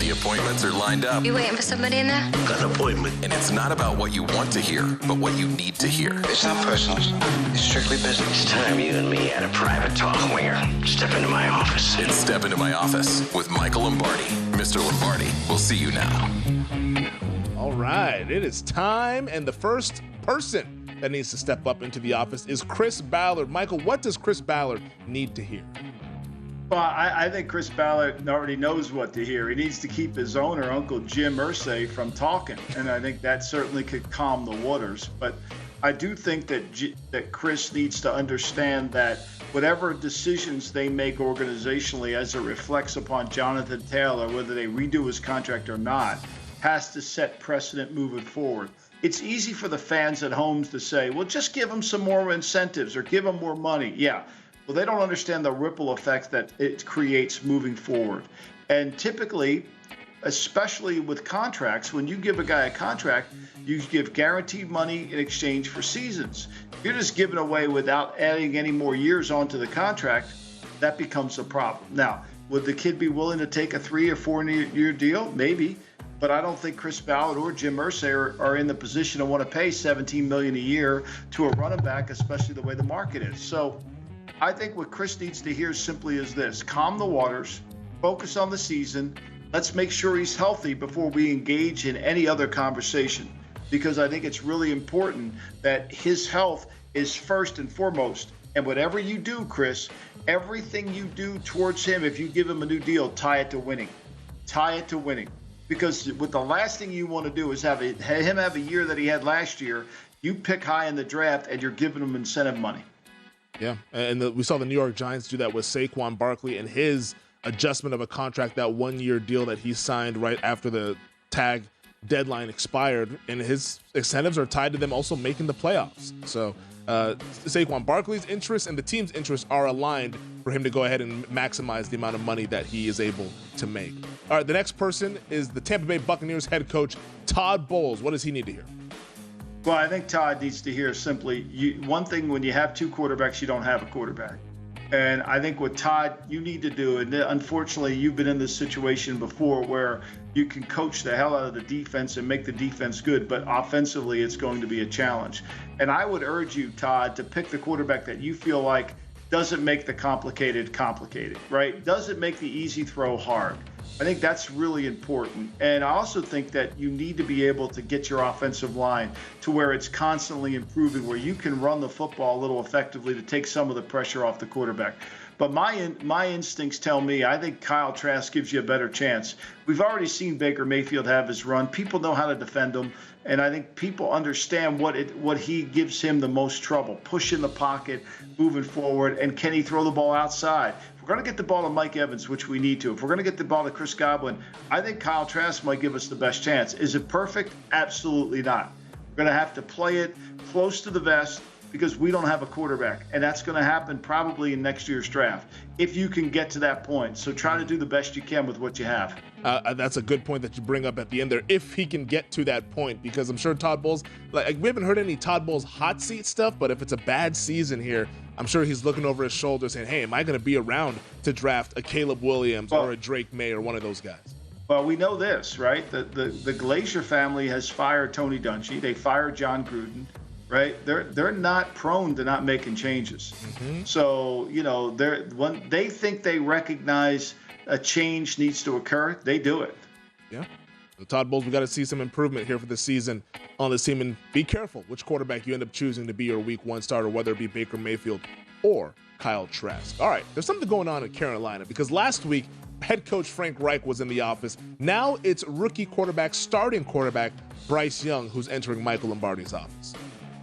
The appointments are lined up. You waiting for somebody in there? Got an appointment. And it's not about what you want to hear, but what you need to hear. It's not personal. It's strictly business. It's time you and me had a private talk, Winger. Step into my office. It's Step Into My Office with Michael Lombardi. Mr. Lombardi, we'll see you now. All right, it is time, and the first person that needs to step up into the office is Chris Ballard. Michael, what does Chris Ballard need to hear? Well, I think Chris Ballard already knows what to hear. He needs to keep his owner, Uncle Jim Irsay, from talking, and I think that certainly could calm the waters. But I do think that Chris needs to understand that whatever decisions they make organizationally as it reflects upon Jonathan Taylor, whether they redo his contract or not, has to set precedent moving forward. It's easy for the fans at home to say, well, just give them some more incentives or give them more money. Yeah. Well, they don't understand the ripple effect that it creates moving forward. And typically, especially with contracts, when you give a guy a contract, you give guaranteed money in exchange for seasons. If you're just giving away without adding any more years onto the contract, that becomes a problem. Now, would the kid be willing to take a 3 or 4 year deal? Maybe. But I don't think Chris Ballard or Jim Irsay are in the position to want to pay $17 million a year to a running back, especially the way the market is. So I think what Chris needs to hear simply is this: calm the waters, focus on the season. Let's make sure he's healthy before we engage in any other conversation, because I think it's really important that his health is first and foremost. And whatever you do, Chris, everything you do towards him, if you give him a new deal, tie it to winning. Tie it to winning. Because what the last thing you want to do is have him have a year that he had last year. You pick high in the draft and you're giving him incentive money. Yeah, and we saw the New York Giants do that with Saquon Barkley and his adjustment of a contract, that 1-year deal that he signed right after the tag deadline expired, and his incentives are tied to them also making the playoffs. So Saquon Barkley's interests and the team's interests are aligned for him to go ahead and maximize the amount of money that he is able to make. All right, the next person is the Tampa Bay Buccaneers head coach, Todd Bowles. What does he need to hear? Well, I think Todd needs to hear simply, one thing, when you have 2 quarterbacks, you don't have a quarterback. And I think what Todd, you need to do, and unfortunately you've been in this situation before where you can coach the hell out of the defense and make the defense good, but offensively it's going to be a challenge. And I would urge you, Todd, to pick the quarterback that you feel like doesn't make the complicated, right? Doesn't make the easy throw hard. I think that's really important. And I also think that you need to be able to get your offensive line to where it's constantly improving, where you can run the football a little effectively to take some of the pressure off the quarterback. But my instincts tell me I think Kyle Trask gives you a better chance. We've already seen Baker Mayfield have his run. People know how to defend him. And I think people understand what he gives him the most trouble: pushing the pocket, moving forward, and can he throw the ball outside? If we're going to get the ball to Mike Evans, which we need to, if we're going to get the ball to Chris Godwin, I think Kyle Trask might give us the best chance. Is it perfect? Absolutely not. We're going to have to play it close to the vest because we don't have a quarterback, and that's going to happen probably in next year's draft if you can get to that point. So try to do the best you can with what you have. That's a good point that you bring up at the end there, if he can get to that point, because I'm sure Todd Bowles, like, we haven't heard any Todd Bowles hot seat stuff, but if it's a bad season here, I'm sure he's looking over his shoulder saying, hey, am I going to be around to draft a Caleb Williams or a Drake May or one of those guys? Well, we know this, right? The Glacier family has fired Tony Dungy. They fired John Gruden, right? They're not prone to not making changes. Mm-hmm. So, when they think they recognize a change needs to occur, they do it. Yeah. So Todd Bowles, we got to see some improvement here for the season on this team, and be careful which quarterback you end up choosing to be your week 1 starter, whether it be Baker Mayfield or Kyle Trask. All right, there's something going on in Carolina, because last week head coach Frank Reich was in the office. Now it's rookie starting quarterback Bryce Young who's entering Michael Lombardi's office.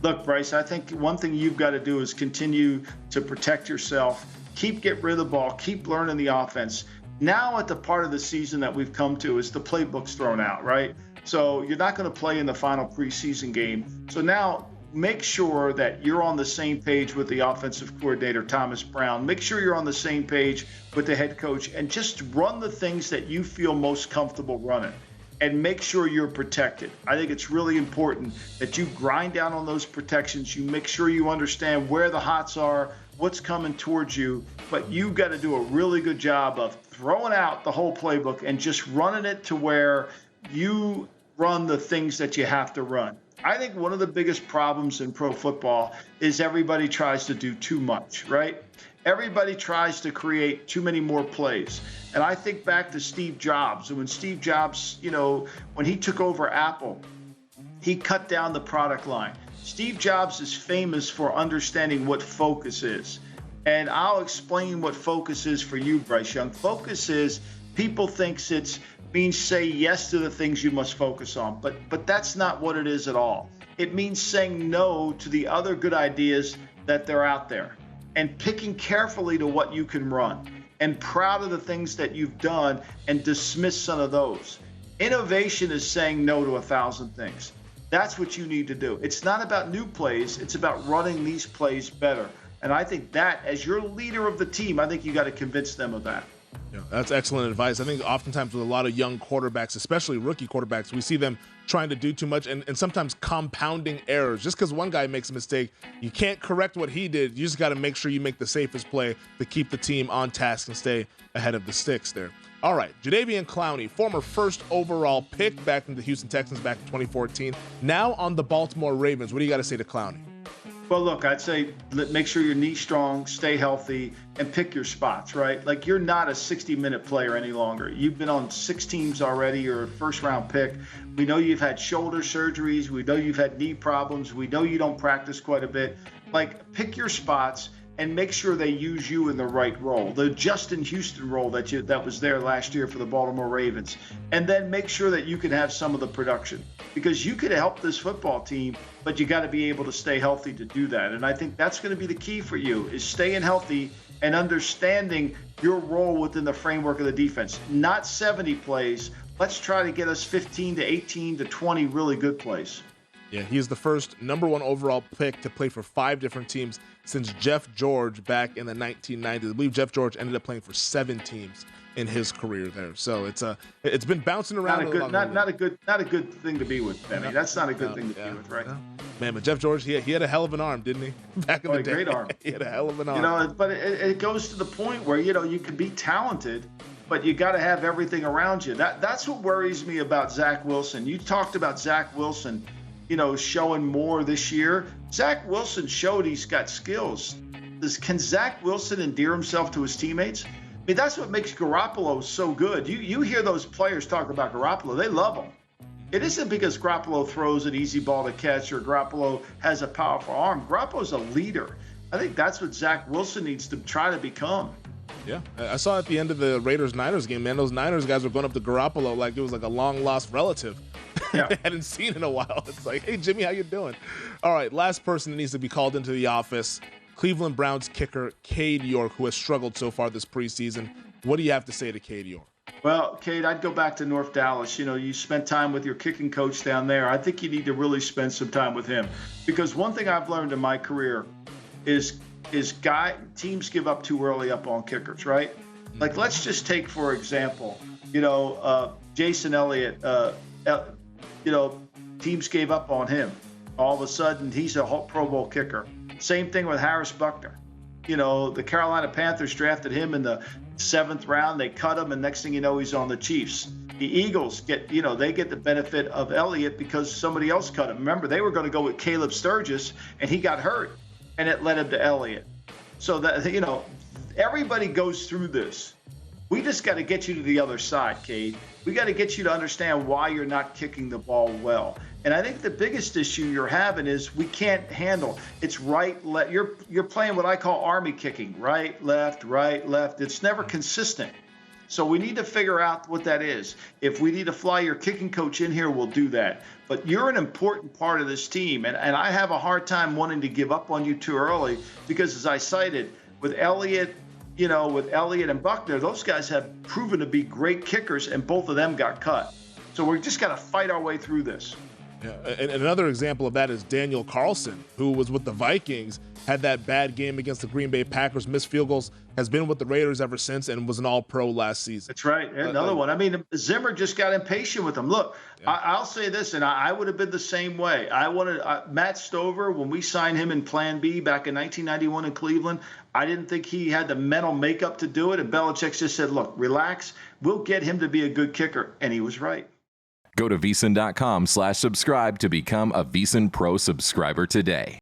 Look, Bryce, I think one thing you've got to do is continue to protect yourself, get rid of the ball, keep learning the offense. Now at the part of the season that we've come to is the playbook's thrown out, right? So you're not going to play in the final preseason game. So now make sure that you're on the same page with the offensive coordinator, Thomas Brown. Make sure you're on the same page with the head coach, and just run the things that you feel most comfortable running, and make sure you're protected. I think it's really important that you grind down on those protections. You make sure you understand where the hots are, what's coming towards you, but you've got to do a really good job of throwing out the whole playbook and just running it to where you run the things that you have to run. I think one of the biggest problems in pro football is everybody tries to do too much, right? Everybody tries to create too many more plays. And I think back to Steve Jobs. And when Steve Jobs, when he took over Apple, he cut down the product line. Steve Jobs is famous for understanding what focus is. And I'll explain what focus is for you, Bryce Young. Focus is people thinks it means say yes to the things you must focus on. But that's not what it is at all. It means saying no to the other good ideas that they're out there and picking carefully to what you can run and proud of the things that you've done and dismiss some of those. Innovation is saying no to 1,000 things. That's what you need to do. It's not about new plays. It's about running these plays better. And I think that, as your leader of the team, I think you got to convince them of that. Yeah, that's excellent advice. I think oftentimes with a lot of young quarterbacks, especially rookie quarterbacks, we see them trying to do too much and sometimes compounding errors. Just because one guy makes a mistake, you can't correct what he did. You just got to make sure you make the safest play to keep the team on task and stay ahead of the sticks there. All right, Jadeveon Clowney, former first overall pick back in the Houston Texans back in 2014, now on the Baltimore Ravens. What do you got to say to Clowney? Well, look, I'd say make sure your knee's strong, stay healthy, and pick your spots, right? Like, you're not a 60-minute player any longer. You've been on 6 teams already. You're a first-round pick. We know you've had shoulder surgeries. We know you've had knee problems. We know you don't practice quite a bit. Like, pick your spots and make sure they use you in the right role, the Justin Houston role that was there last year for the Baltimore Ravens. And then make sure that you can have some of the production, because you could help this football team, but you got to be able to stay healthy to do that. And I think that's going to be the key for you, is staying healthy and understanding your role within the framework of the defense. Not 70 plays. Let's try to get us 15 to 18 to 20 really good plays. Yeah, he is the first #1 overall pick to play for 5 different teams since Jeff George back in the 1990s. I believe Jeff George ended up playing for 7 teams in his career there. So it's been bouncing around. Not a good thing to be with, Femi. That's not a good thing to be with, right? Man, but Jeff George, he had a hell of an arm, didn't he? Back in the day, great arm. He had a hell of an arm. But it goes to the point where you can be talented, but you got to have everything around you. That's what worries me about Zach Wilson. You talked about Zach Wilson, showing more this year. Zach Wilson showed he's got skills. Can Zach Wilson endear himself to his teammates? I mean, that's what makes Garoppolo so good. You hear those players talk about Garoppolo. They love him. It isn't because Garoppolo throws an easy ball to catch or Garoppolo has a powerful arm. Garoppolo's a leader. I think that's what Zach Wilson needs to try to become. Yeah, I saw at the end of the Raiders-Niners game, man, those Niners guys were going up to Garoppolo like it was like a long-lost relative. Yeah. They hadn't seen in a while. It's like, hey, Jimmy, how you doing? All right, last person that needs to be called into the office, Cleveland Browns kicker Cade York, who has struggled so far this preseason. What do you have to say to Cade York? Well, Cade, I'd go back to North Dallas. You spent time with your kicking coach down there. I think you need to really spend some time with him, because one thing I've learned in my career is teams give up too early up on kickers, right? Like, let's just take, for example, Jason Elliott, teams gave up on him. All of a sudden, he's a Pro Bowl kicker. Same thing with Harris Buckner. The Carolina Panthers drafted him in the 7th round. They cut him, and next thing you know, he's on the Chiefs. The Eagles get the benefit of Elliott because somebody else cut him. Remember, they were going to go with Caleb Sturgis, and he got hurt, and it led him to Elliott. So that everybody goes through this. We just got to get you to the other side, Cade. We got to get you to understand why you're not kicking the ball well. And I think the biggest issue you're having is we can't handle. It's right, left. You're playing what I call army kicking, right, left. It's never consistent. So we need to figure out what that is. If we need to fly your kicking coach in here, we'll do that. But you're an important part of this team, and I have a hard time wanting to give up on you too early because, as I cited, with Elliott and Buckner, those guys have proven to be great kickers, and both of them got cut. So we're just got to fight our way through this. Yeah. And another example of that is Daniel Carlson, who was with the Vikings, had that bad game against the Green Bay Packers, missed field goals, has been with the Raiders ever since, and was an all-pro last season. That's right. Another one. I mean, Zimmer just got impatient with him. Look, yeah. I'll say this, and I would have been the same way. I wanted Matt Stover, when we signed him in Plan B back in 1991 in Cleveland, I didn't think he had the mental makeup to do it, and Belichick just said, look, relax. We'll get him to be a good kicker, and he was right. Go to VSiN.com/subscribe to become a VSiN Pro subscriber today.